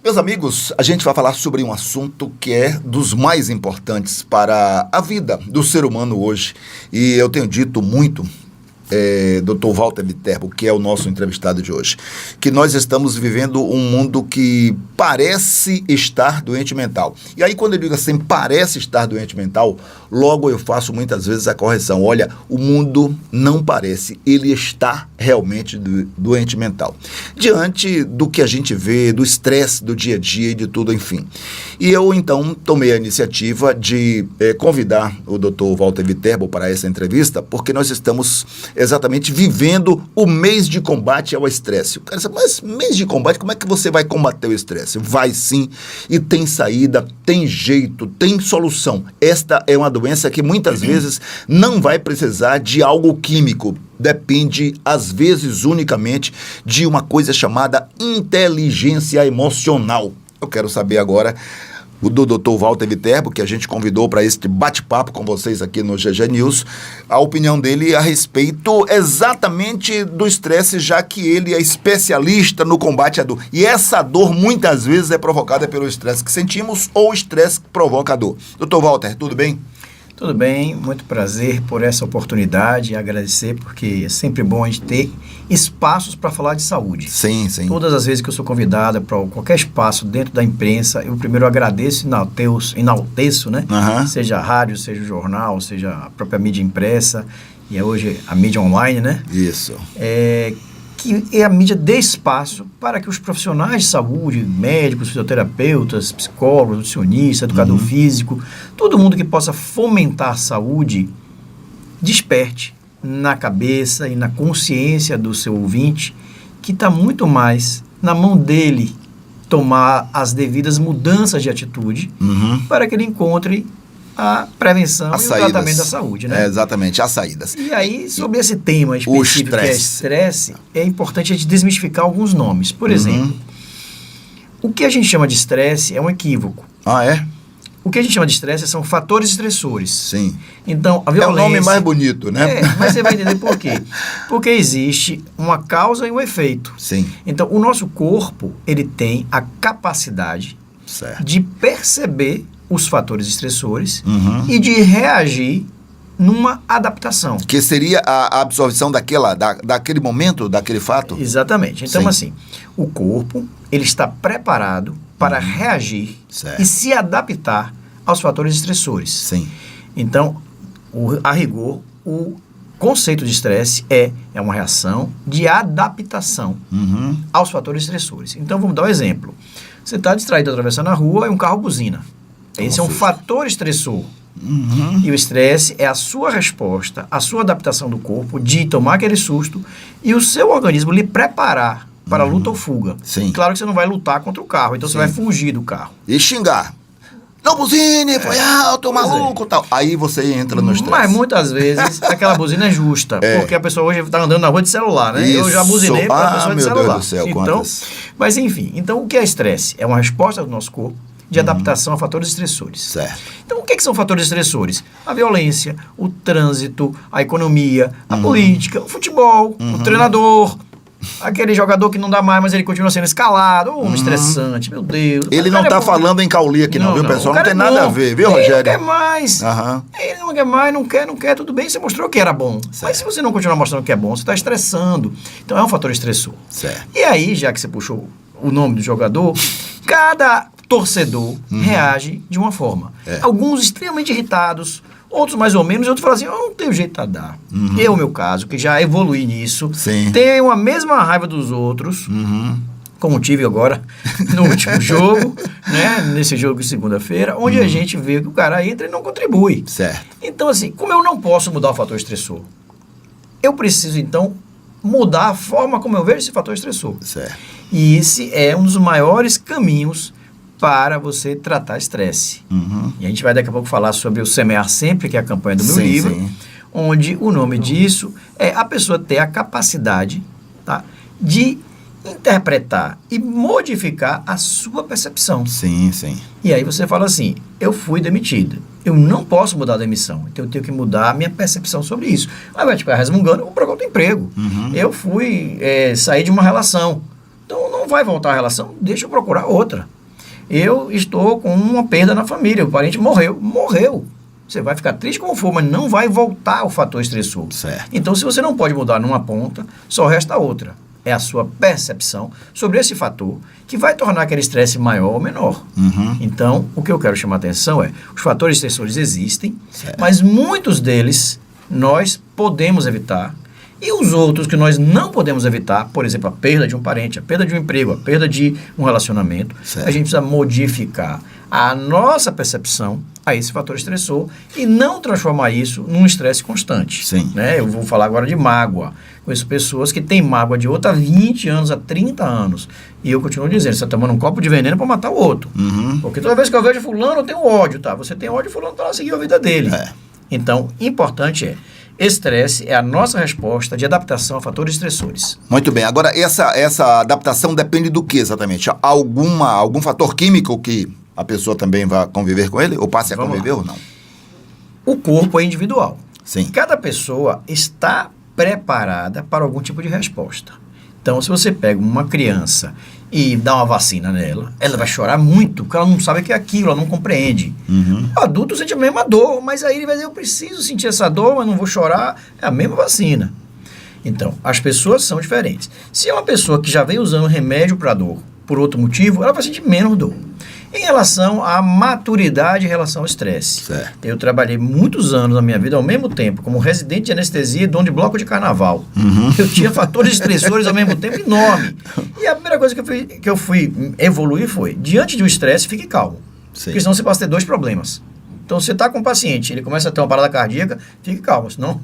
Meus amigos, a gente vai falar sobre um assunto que é dos mais importantes para a vida do ser humano hoje. E eu tenho dito muito, Dr. Walter Viterbo, que é o nosso entrevistado de hoje, que nós estamos vivendo um mundo que parece estar doente mental. E aí, quando eu digo assim, parece estar doente mental, logo eu faço muitas vezes a correção. Olha, o mundo não parece, ele está realmente doente mental. Diante do que a gente vê, do estresse do dia a dia e de tudo, enfim. E eu, então, tomei a iniciativa de convidar o Dr. Walter Viterbo para essa entrevista, porque nós estamos exatamente vivendo o mês de combate ao estresse. O cara diz, mas mês de combate, como é que você vai combater o estresse? Vai sim, e tem saída, tem jeito, tem solução. Esta é uma doença que muitas vezes não vai precisar de algo químico. Depende, às vezes, unicamente de uma coisa chamada inteligência emocional. Eu quero saber agora do Dr. Walter Viterbo, que a gente convidou para este bate-papo com vocês aqui no GG News, a opinião dele a respeito exatamente do estresse, já que ele é especialista no combate à dor. E essa dor muitas vezes é provocada pelo estresse que sentimos ou estresse que provoca a dor. Dr. Walter, tudo bem? Tudo bem, muito prazer por essa oportunidade e agradecer, porque é sempre bom a gente ter espaços para falar de saúde. Sim, sim. Todas as vezes que eu sou convidada para qualquer espaço dentro da imprensa, eu primeiro agradeço e enalteço, né? Seja a rádio, seja o jornal, seja a própria mídia impressa, e hoje a mídia online, né? Isso. Que a mídia dê espaço para que os profissionais de saúde, médicos, fisioterapeutas, psicólogos, nutricionistas, educador físico, todo mundo que possa fomentar a saúde, desperte na cabeça e na consciência do seu ouvinte que está muito mais na mão dele tomar as devidas mudanças de atitude para que ele encontre a prevenção e o tratamento da saúde, né? Exatamente, as saídas. E aí, sobre esse tema específico que é estresse, é importante a gente desmistificar alguns nomes. Por exemplo, o que a gente chama de estresse é um equívoco. Ah, é? O que a gente chama de estresse são fatores estressores. Sim. Então, a violência... É o nome mais bonito, né? Mas você vai entender por quê. Porque existe uma causa e um efeito. Sim. Então, o nosso corpo, ele tem a capacidade de perceber os fatores estressores e de reagir numa adaptação. Que seria a absorção daquele momento, daquele fato? Exatamente. Então, assim, o corpo, ele está preparado para reagir e se adaptar aos fatores estressores. Sim. Então, a rigor, o conceito de estresse é uma reação de adaptação aos fatores estressores. Então, vamos dar um exemplo. Você está distraído atravessando a rua e um carro buzina. Esse é um fator estressor. E o estresse é a sua resposta, a sua adaptação do corpo de tomar aquele susto e o seu organismo lhe preparar para luta ou fuga. Sim. Claro que você não vai lutar contra o carro, então você vai fugir do carro. E xingar. Não buzine, foi alto, maluco, tal. Aí você entra no estresse. Mas muitas vezes aquela buzina é justa, porque a pessoa hoje está andando na rua de celular, né? Isso. Eu já buzinei para a pessoa de celular. Deus do céu, então, mas enfim, então o que é estresse? É uma resposta do nosso corpo de adaptação a fatores estressores. Certo. Então, o que são fatores estressores? A violência, o trânsito, a economia, a política, o futebol, o treinador, aquele jogador que não dá mais, mas ele continua sendo escalado, estressante, meu Deus. Ele não está falando em Cauli aqui não, viu, pessoal? Não tem nada a ver, viu, Rogério? Ele não quer mais. Ele não quer mais, não quer, tudo bem, você mostrou que era bom. Certo. Mas se você não continuar mostrando que é bom, você está estressando. Então, é um fator estressor. Certo. E aí, já que você puxou o nome do jogador, cada torcedor reage de uma forma. Alguns extremamente irritados, outros mais ou menos, e outros falam assim, eu não tenho jeito a dar. Eu, meu caso, que já evolui nisso, tenho a mesma raiva dos outros, como tive agora no último jogo, né, nesse jogo de segunda-feira, onde a gente vê que o cara entra e não contribui. Certo. Então, assim, como eu não posso mudar o fator estressor, eu preciso, então, mudar a forma como eu vejo esse fator estressor. Certo. E esse é um dos maiores caminhos para você tratar estresse. E a gente vai daqui a pouco falar sobre o Semear Sempre, que é a campanha do meu livro, onde o nome disso é a pessoa ter a capacidade, de interpretar e modificar a sua percepção. Sim, sim. E aí você fala assim, eu fui demitido, eu não posso mudar a demissão, então eu tenho que mudar a minha percepção sobre isso. Aí vai ficar resmungando, eu vou procurar outro emprego. Uhum. Eu fui sair de uma relação, então não vai voltar a relação, deixa eu procurar outra. eu estou com uma perda na família, o parente morreu. Você vai ficar triste como for, mas não vai voltar o fator estressor. Certo. Então, se você não pode mudar numa ponta, só resta outra. É a sua percepção sobre esse fator que vai tornar aquele estresse maior ou menor. Então, o que eu quero chamar a atenção é, os fatores estressores existem, mas muitos deles nós podemos evitar, e os outros que nós não podemos evitar, por exemplo, a perda de um parente, a perda de um emprego, a perda de um relacionamento, a gente precisa modificar a nossa percepção a esse fator estressor e não transformar isso num estresse constante. Sim. Né? Eu vou falar agora de mágoa. Conheço pessoas que têm mágoa de outro há 20 anos, há 30 anos. E eu continuo dizendo, você está tomando um copo de veneno para matar o outro. Porque toda vez que eu vejo fulano, eu tenho ódio, tá? Você tem ódio, fulano para seguir a vida dele. Então, importante estresse é a nossa resposta de adaptação a fatores estressores. Muito bem. Agora, essa adaptação depende do que exatamente? Algum fator químico que a pessoa também vai conviver com ele? Ou passe a conviver ou não? O corpo é individual. Sim. Cada pessoa está preparada para algum tipo de resposta. Então, se você pega uma criança e dá uma vacina nela, ela vai chorar muito, porque ela não sabe o que é aquilo, ela não compreende. O adulto sente a mesma dor, mas aí ele vai dizer, eu preciso sentir essa dor, mas não vou chorar. É a mesma vacina. Então, as pessoas são diferentes. Se é uma pessoa que já vem usando remédio para dor por outro motivo, ela vai sentir menos dor. Em relação à maturidade em relação ao estresse. Certo. Eu trabalhei muitos anos na minha vida ao mesmo tempo como residente de anestesia e dono de bloco de carnaval. Eu tinha fatores estressores ao mesmo tempo enorme. E a primeira coisa que eu fui evoluir foi, diante de um estresse, fique calmo. Sim. Porque senão você passa a ter dois problemas. Então, você está com um paciente, ele começa a ter uma parada cardíaca, fique calmo, senão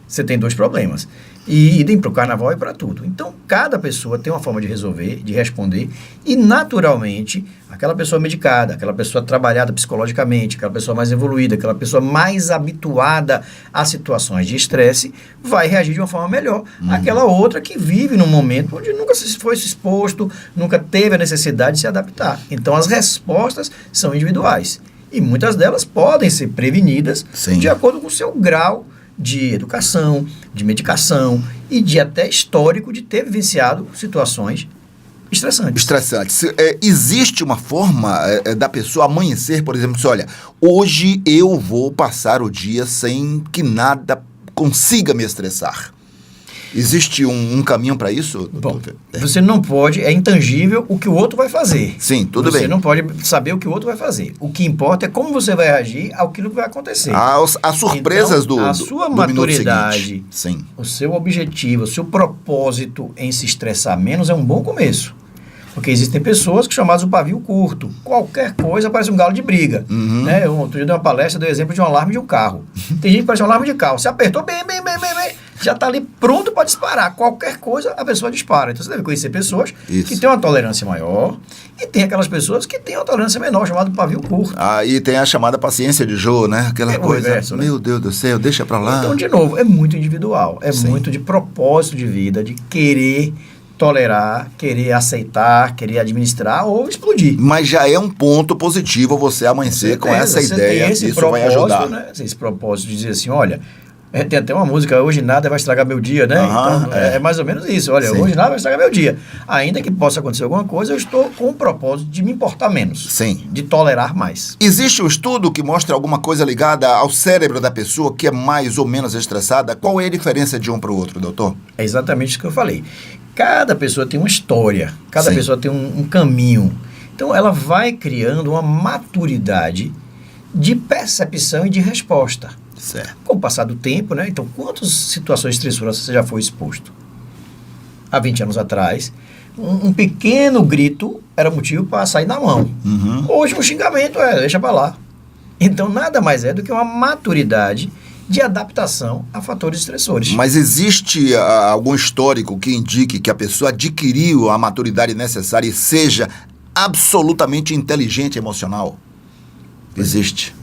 você tem dois problemas. E idem para o carnaval e para tudo. Então, cada pessoa tem uma forma de resolver, de responder, e naturalmente, aquela pessoa medicada, aquela pessoa trabalhada psicologicamente, aquela pessoa mais evoluída, aquela pessoa mais habituada a situações de estresse, vai reagir de uma forma melhor. Aquela outra que vive num momento onde nunca foi exposto, nunca teve a necessidade de se adaptar. Então, as respostas são individuais. E muitas delas podem ser prevenidas de acordo com o seu grau de educação, de medicação e de até histórico de ter vivenciado situações estressantes. Existe uma forma da pessoa amanhecer, por exemplo, se olha, hoje eu vou passar o dia sem que nada consiga me estressar. Existe um caminho para isso? Bom, você não pode, é intangível o que o outro vai fazer. Sim, tudo bem. Você não pode saber o que o outro vai fazer. O que importa é como você vai reagir àquilo que vai acontecer. As surpresas então, a sua maturidade, sim, o seu objetivo, o seu propósito em se estressar menos é um bom começo. Porque existem pessoas que chamadas o pavio curto. Qualquer coisa parece um galo de briga. Né? Eu outro dia dei uma palestra, dei exemplo de um alarme de um carro. Tem gente que parece um alarme de carro. Você apertou bem, já está ali pronto para disparar. Qualquer coisa, a pessoa dispara. Então, você deve conhecer pessoas que têm uma tolerância maior e tem aquelas pessoas que têm uma tolerância menor, chamado pavio curto. E tem a chamada paciência de Jô, né? Aquela coisa, inverso, meu Deus do céu, deixa para lá. Então, de novo, é muito individual. É muito de propósito de vida, de querer tolerar, querer aceitar, querer administrar ou explodir. Mas já é um ponto positivo você amanhecer com essa ideia, isso vai ajudar. Né? Esse propósito de dizer assim, olha, tem até uma música, hoje nada vai estragar meu dia, né? Então, é mais ou menos isso, olha, hoje nada vai estragar meu dia. Ainda que possa acontecer alguma coisa, eu estou com o propósito de me importar menos. Sim. De tolerar mais. Existe um estudo que mostra alguma coisa ligada ao cérebro da pessoa que é mais ou menos estressada? Qual é a diferença de um para o outro, doutor? É exatamente isso que eu falei. Cada pessoa tem uma história, cada pessoa tem um caminho. Então, ela vai criando uma maturidade de percepção e de resposta. Certo. Com o passar do tempo, né? Então, quantas situações estressoras você já foi exposto? Há 20 anos atrás, um pequeno grito era motivo para sair na mão. Hoje, um xingamento deixa para lá. Então, nada mais é do que uma maturidade de adaptação a fatores estressores. Mas existe algum histórico que indique que a pessoa adquiriu a maturidade necessária e seja absolutamente inteligente emocional? Existe.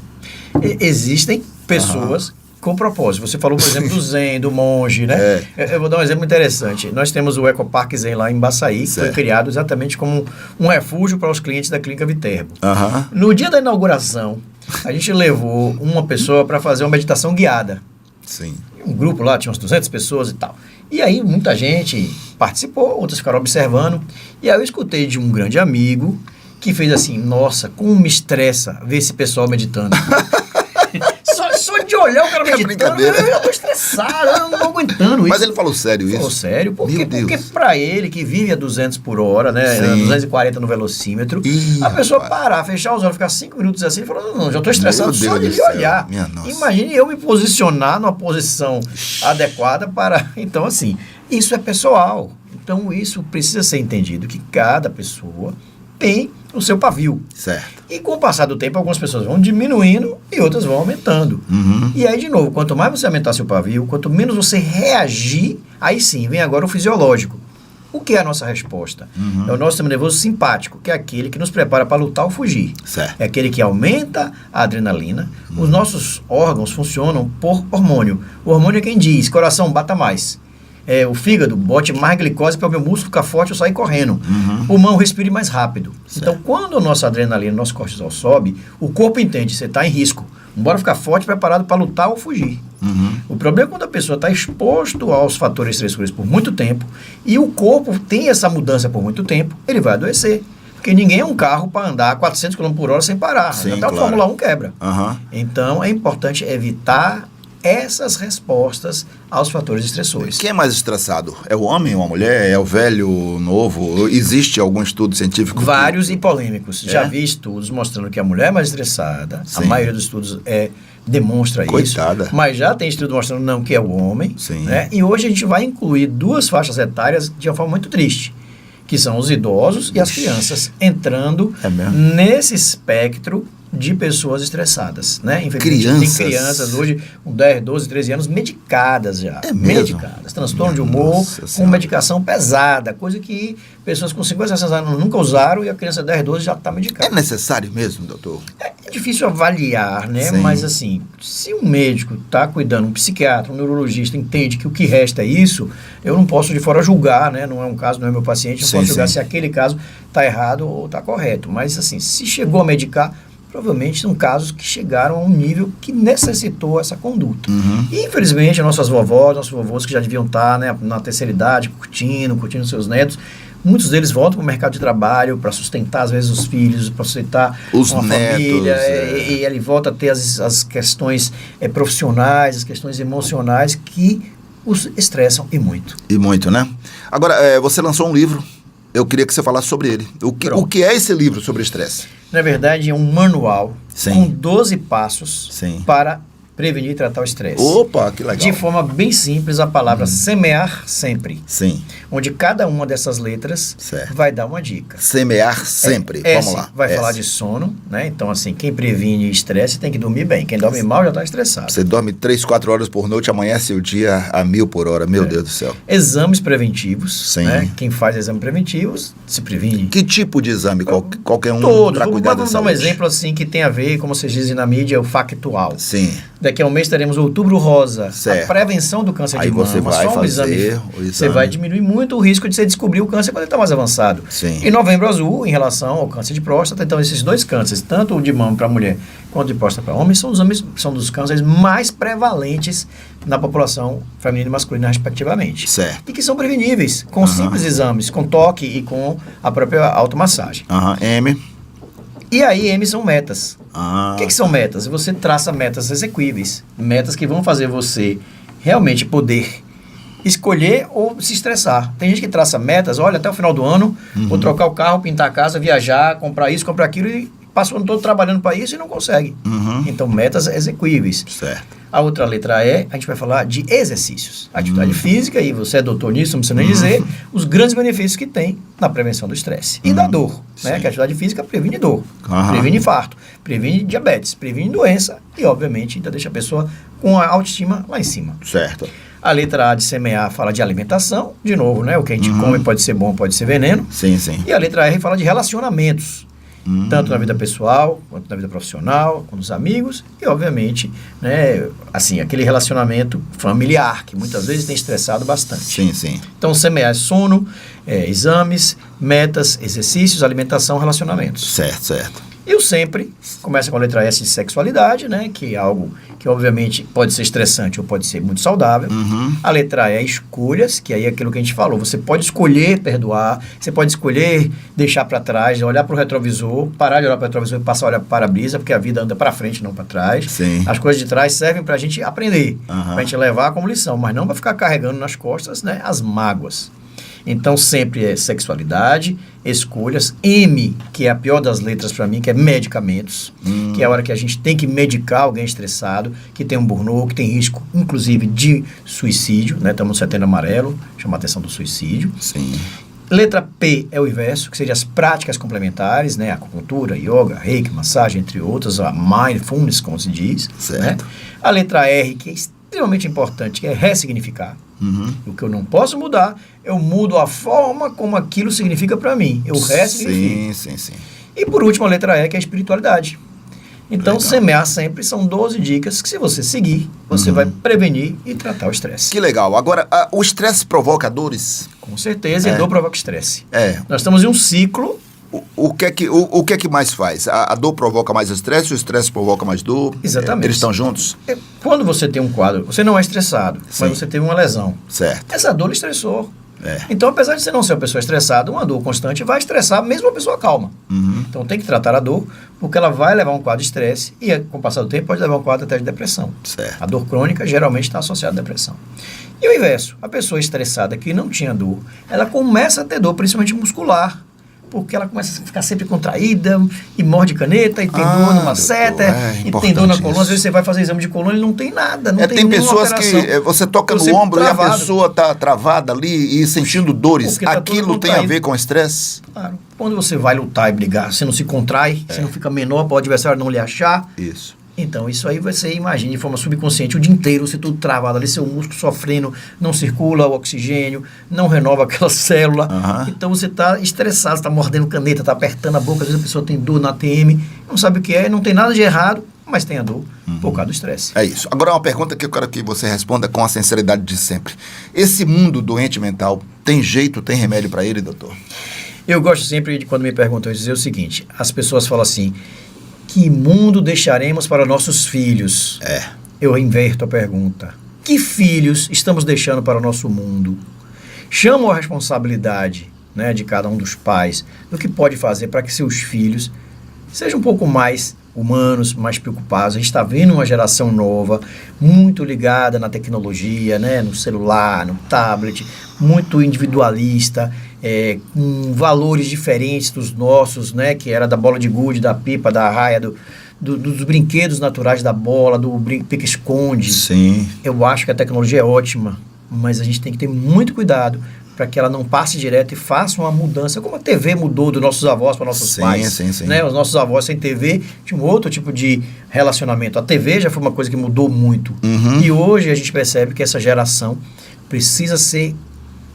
Existem pessoas com propósito. Você falou, por exemplo, do Zen, do monge, né? Eu vou dar um exemplo interessante. Nós temos o Ecopark Zen lá em Baçaí, que foi criado exatamente como um refúgio para os clientes da Clínica Viterbo. No dia da inauguração, a gente levou uma pessoa para fazer uma meditação guiada. Sim. Um grupo lá, tinha umas 200 pessoas e tal. E aí muita gente participou, outras ficaram observando. E aí eu escutei de um grande amigo que fez assim, nossa, como me estressa ver esse pessoal meditando. Só de olhar o cara meditando, eu tô estressado, eu não tô aguentando isso. Mas ele falou sério isso? Falou sério, porque Deus. pra ele, que vive a 200 por hora, né, Sim. 240 no velocímetro, a pessoa parar, fechar os olhos, ficar 5 minutos assim, e falar, não, já tô estressado só de lhe olhar. Imagine eu me posicionar numa posição adequada para... Então, assim, isso é pessoal. Então, isso precisa ser entendido, que cada pessoa tem o seu pavio. Certo. E com o passar do tempo, algumas pessoas vão diminuindo e outras vão aumentando. E aí, de novo, quanto mais você aumentar seu pavio, quanto menos você reagir, aí sim, vem agora o fisiológico. O que é a nossa resposta? É o nosso sistema nervoso simpático, que é aquele que nos prepara para lutar ou fugir. Certo. É aquele que aumenta a adrenalina. Os nossos órgãos funcionam por hormônio. O hormônio é quem diz, coração, bata mais. O fígado, bote mais glicose para o meu músculo ficar forte, eu sair correndo. Pulmão, respire mais rápido. Certo. Então, quando a nossa adrenalina, nosso cortisol sobe, o corpo entende, você está em risco. Bora ficar forte, preparado para lutar ou fugir. O problema é quando a pessoa está exposto aos fatores estressores por muito tempo e o corpo tem essa mudança por muito tempo, ele vai adoecer. Porque ninguém é um carro para andar a 400 km por hora sem parar. Sim, até claro. a Fórmula 1 quebra. Então, é importante evitar essas respostas aos fatores estressores. Quem é mais estressado? É o homem ou a mulher? É o velho, o novo? Existe algum estudo científico? Vários e polêmicos. Já vi estudos mostrando que a mulher é mais estressada. Sim. A maioria dos estudos demonstra Coitada. isso. Mas já tem estudo mostrando não, que é o homem. Sim. Né? E hoje a gente vai incluir 2 faixas etárias de uma forma muito triste, que são os idosos e as crianças, entrando nesse espectro de pessoas estressadas, né? Infelizmente, tem crianças hoje com 10, 12, 13 anos medicadas já. Medicadas. Transtorno de humor com medicação pesada, coisa que pessoas com 50, 60 anos nunca usaram e a criança de 10, 12 já está medicada. É necessário mesmo, doutor? É difícil avaliar, né? Sim. Mas assim, se um médico está cuidando, um psiquiatra, um neurologista entende que o que resta é isso, eu não posso de fora julgar, né? Não é um caso, não é meu paciente, não posso julgar se aquele caso está errado ou está correto. Mas assim, se chegou a medicar, provavelmente são casos que chegaram a um nível que necessitou essa conduta. E, infelizmente, nossas vovós, nossos vovôs que já deviam estar, né, na terceira idade, curtindo seus netos, muitos deles voltam para o mercado de trabalho para sustentar, às vezes, os filhos, para sustentar uma netos, família, e ele volta a ter as questões profissionais, as questões emocionais que os estressam e muito. E muito, né? Agora, você lançou um livro. Eu queria que você falasse sobre ele. O que é esse livro sobre estresse? Na verdade, é um manual com 12 passos para prevenir e tratar o estresse. Opa, que legal. De forma bem simples, a palavra semear sempre. Sim. Onde cada uma dessas letras vai dar uma dica. Semear sempre. Vamos lá. Vai falar de sono, né? Então, assim, quem previne estresse tem que dormir bem. Quem dorme mal já está estressado. Você dorme 3, 4 horas por noite, amanhece o dia a 1000 por hora. Meu Deus do céu. Exames preventivos. Né? Quem faz exames preventivos se previne. Que tipo de exame? Qualquer um para cuidar da saúde? Vamos dar um exemplo assim que tem a ver, como vocês dizem na mídia, o factual. Sim. Daqui a um mês teremos o Outubro Rosa, a prevenção do câncer de mama. Aí você vai fazer o exame. Você vai diminuir muito o risco de você descobrir o câncer quando ele está mais avançado. Sim. E Novembro Azul, em relação ao câncer de próstata, então esses 2 cânceres, tanto o de mama para mulher quanto de próstata para homem, são dos cânceres mais prevalentes na população feminina e masculina, respectivamente. Certo. E que são preveníveis, com simples exames, com toque e com a própria automassagem. M. E aí, M são metas. O que são metas? Você traça metas exequíveis. Metas que vão fazer você realmente poder escolher ou se estressar. Tem gente que traça metas, olha, até o final do ano, vou trocar o carro, pintar a casa, viajar, comprar isso, comprar aquilo, e passa o ano todo trabalhando para isso e não consegue. Então, metas exequíveis. Certo. A outra letra E, a gente vai falar de exercícios. Atividade física, e você é doutor nisso, não precisa nem dizer, os grandes benefícios que tem na prevenção do estresse. E da dor, né? Que a atividade física previne dor, previne infarto, previne diabetes, previne doença e, obviamente, ainda deixa a pessoa com a autoestima lá em cima. Certo. A letra A de semear fala de alimentação, de novo, né? O que a gente come pode ser bom, pode ser veneno. Sim, sim. E a letra R fala de relacionamentos. Tanto na vida pessoal, quanto na vida profissional, com os amigos e, obviamente, né, assim, aquele relacionamento familiar, que muitas vezes tem estressado bastante. Sim, sim. Então, semear é sono, exames, metas, exercícios, alimentação, relacionamentos. Certo, certo. E o sempre começa com a letra S de sexualidade, né? Que é algo que obviamente pode ser estressante ou pode ser muito saudável. A letra E é escolhas, que aí é aquilo que a gente falou. Você pode escolher perdoar, você pode escolher deixar para trás, olhar para o retrovisor, parar de olhar para o retrovisor e passar a olhar para o para-brisa, porque a vida anda para frente, não para trás. Sim. As coisas de trás servem para a gente aprender, para a gente levar como lição, mas não para ficar carregando nas costas, né, as mágoas. Então, sempre é sexualidade, escolhas. M, que é a pior das letras para mim, que é medicamentos, que é a hora que a gente tem que medicar alguém estressado, que tem um burnout, que tem risco, inclusive, de suicídio, né? Estamos no Setembro Amarelo, chama a atenção do suicídio. Sim. Letra P é o inverso, que seriam as práticas complementares, né? Acupuntura, yoga, reiki, massagem, entre outras, a mindfulness, como se diz. Certo. Né? A letra R, que é extremamente importante, que é ressignificar. O que eu não posso mudar, eu mudo a forma como aquilo significa para mim. Eu ressignifico. Sim. E por último, a letra E, que é a espiritualidade. Então, Legal. semear sempre são 12 dicas que, se você seguir, você vai prevenir e tratar o estresse. Que legal. Agora, o estresse provoca dores? Com certeza, e a dor provoca estresse. Nós estamos em um ciclo. O que é que mais faz? A dor provoca mais estresse, o estresse provoca mais dor? Exatamente. Eles estão juntos? Quando você tem um quadro, você não é estressado, mas você teve uma lesão. Certo. Essa dor lhe estressou. Então, apesar de você não ser uma pessoa estressada, uma dor constante vai estressar mesmo uma pessoa calma. Então, tem que tratar a dor, porque ela vai levar um quadro de estresse e, com o passar do tempo, pode levar um quadro até de depressão. Certo. A dor crônica geralmente está associada à depressão. E o inverso, a pessoa estressada que não tinha dor, ela começa a ter dor, principalmente muscular, porque ela começa a ficar sempre contraída e morde caneta, e tem dor numa seta, e tem dor na coluna. Às vezes você vai fazer exame de coluna e não tem nada, não tem tem pessoas alteração. que você toca no ombro travado, e a pessoa está travada ali e sentindo dores. Tá aquilo tem a ver com estresse? Claro. Quando você vai lutar e brigar, você não se contrai, você não fica menor para o adversário não lhe achar. Isso. Então, isso aí você imagina de forma subconsciente o dia inteiro, você tudo travado ali, seu músculo sofrendo, não circula o oxigênio, não renova aquela célula. Então, você está estressado, está mordendo caneta, está apertando a boca, às vezes a pessoa tem dor na ATM, não sabe o que é, não tem nada de errado, mas tem a dor por causa do estresse. É isso. Agora, uma pergunta que eu quero que você responda com a sinceridade de sempre. Esse mundo doente mental, tem jeito, tem remédio para ele, doutor? Eu gosto sempre de, quando me perguntam, dizer o seguinte, as pessoas falam assim: que mundo deixaremos para nossos filhos? Eu inverto a pergunta. Que filhos estamos deixando para o nosso mundo? Chamo a responsabilidade, né, de cada um dos pais do que pode fazer para que seus filhos sejam um pouco mais humanos, mais preocupados. A gente está vendo uma geração nova, muito ligada na tecnologia, né, no celular, no tablet, muito individualista, com valores diferentes dos nossos, né, que era da bola de gude, da pipa, da raia, dos brinquedos naturais, da bola, do pique-esconde. Sim. Eu acho que a tecnologia é ótima, mas a gente tem que ter muito cuidado para que ela não passe direto e faça uma mudança, como a TV mudou dos nossos avós para nossos pais. Sim. Né? Os nossos avós sem TV tinham outro tipo de relacionamento. A TV já foi uma coisa que mudou muito. E hoje a gente percebe que essa geração precisa ser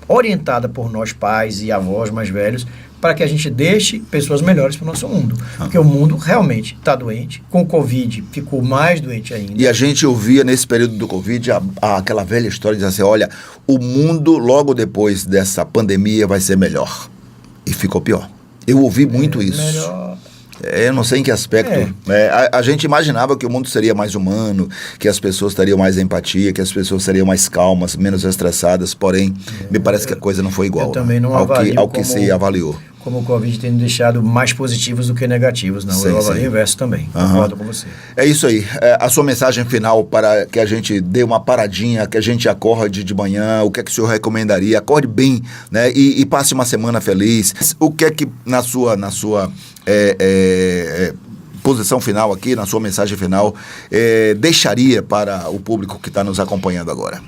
orientada por nós pais e avós mais velhos para que a gente deixe pessoas melhores para o nosso mundo. Porque o mundo realmente está doente. Com o Covid ficou mais doente ainda. E a gente ouvia nesse período do Covid aquela velha história de dizer assim, olha, o mundo logo depois dessa pandemia vai ser melhor. E ficou pior. Eu ouvi muito isso. Melhor. Eu não sei em que aspecto. A gente imaginava que o mundo seria mais humano, que as pessoas teriam mais empatia, que as pessoas seriam mais calmas, menos estressadas, porém, me parece que a coisa não foi igual, eu também não ao que se avaliou. Como o Covid tem deixado mais positivos do que negativos, não. Eu avalio o inverso também. Concordo com você. É isso aí. A sua mensagem final para que a gente dê uma paradinha, que a gente acorde de manhã, o que é que o senhor recomendaria? Acorde bem, né? E passe uma semana feliz. O que é que na sua posição final aqui, na sua mensagem final, deixaria para o público que está nos acompanhando agora?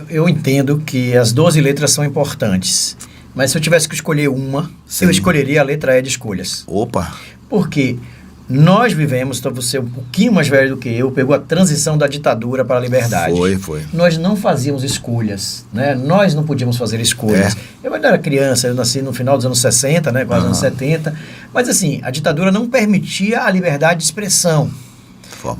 Eu entendo que as 12 letras são importantes. Mas se eu tivesse que escolher uma, eu escolheria a letra E de escolhas. Opa! Porque nós vivemos, então você é um pouquinho mais velho do que eu, pegou a transição da ditadura para a liberdade. Foi. Nós não fazíamos escolhas, né? Nós não podíamos fazer escolhas. Eu ainda era criança, eu nasci no final dos anos 60, né? Quase anos 70. Mas assim, a ditadura não permitia a liberdade de expressão.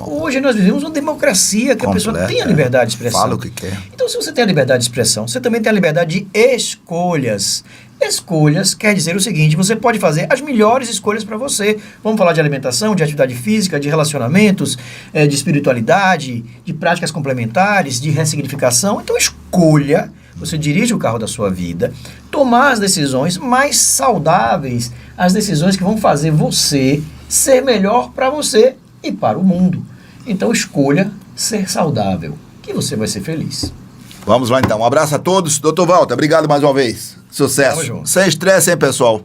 Hoje nós vivemos uma democracia que a pessoa tem a liberdade de expressão. Fala o que quer. Então, se você tem a liberdade de expressão, você também tem a liberdade de escolhas. Escolhas quer dizer o seguinte, você pode fazer as melhores escolhas para você. Vamos falar de alimentação, de atividade física, de relacionamentos, de espiritualidade, de práticas complementares, de ressignificação. Então escolha, você dirige o carro da sua vida, tomar as decisões mais saudáveis, as decisões que vão fazer você ser melhor para você e para o mundo. Então escolha ser saudável, que você vai ser feliz. Vamos lá então. Um abraço a todos. Dr. Walter, obrigado mais uma vez. Sucesso. Sem estresse, hein, pessoal?